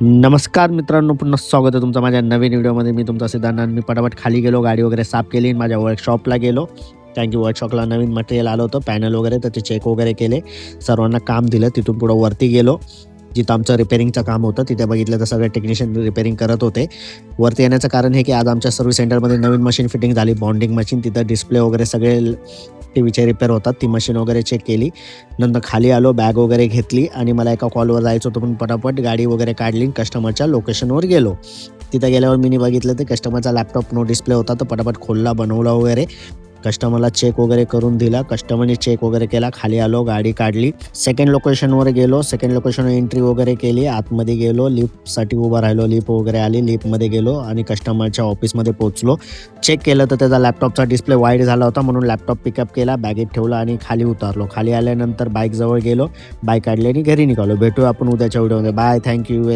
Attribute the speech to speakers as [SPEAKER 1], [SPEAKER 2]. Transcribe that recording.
[SPEAKER 1] नमस्कार मित्रांनो, पुन्हा स्वागत आहे तुमचं माझ्या नवीन व्हिडिओमध्ये. मी तुमचा सिद्धांत आणि मी पटापट खाली गेलो, गाडी वगैरे साफ केली आणि माझ्या वर्कशॉपला गेलो. कारण की वर्कशॉपला नवीन मटेरियल आलं होतं, पॅनल वगैरे, त्याचे चेक वगैरे केले, सर्वांना काम दिलं. तिथून पुढं वरती गेलो, जिथं आमचं रिपेअरिंगचं काम होतं. तिथे बघितलं तर सगळे टेक्निशियन रिपेअरिंग करत होते. वरती येण्याचं कारण हे की आज आमच्या सर्व्हिस सेंटरमध्ये नवीन मशीन फिटिंग झाली, बॉन्डिंग मशीन. तिथं डिस्प्ले वगैरे सगळे टीव्हीचे रिपेअर होतात, ती मशीन वगैरे चेक केली. नंतर खाली आलो, बॅग वगैरे घेतली आणि मला एका कॉलवर जायचं होतं, पण पटापट गाडी वगैरे काढली, कस्टमरच्या लोकेशनवर गेलो. तिथं गेल्यावर मी बघितलं तर कस्टमरचा लॅपटॉप नो डिस्प्ले होता, तर पटापट खोलला, बनवला वगैरे. कस्टमरला चेक वगैरे करून दिला. कस्टमरने चेक वगैरे केला. खाली आलो, गाडी काढली. सेकंड लोकेशनवर गेलो. सेकंड लोकेशनवर एंट्री वगैरे केली. आतमध्ये गेलो, लिफ्टसाठी उभा राहिलो. लिफ्ट वगैरे आली. लिफ्टमध्ये गेलो आणि कस्टमरच्या ऑफिसमध्ये पोहोचलो. चेक केलं तर त्याचा लॅपटॉपचा डिस्प्ले वाईट झाला होता, म्हणून लॅपटॉप पिकअप केला, बॅगेत ठेवला आणि खाली उतरलो. खाली आल्यानंतर बाईकजवळ गेलो, बाईक काढली आणि घरी निघालो. भेटूया आपण उद्याच्या व्हिडिओमध्ये. बाय. थँक्यू.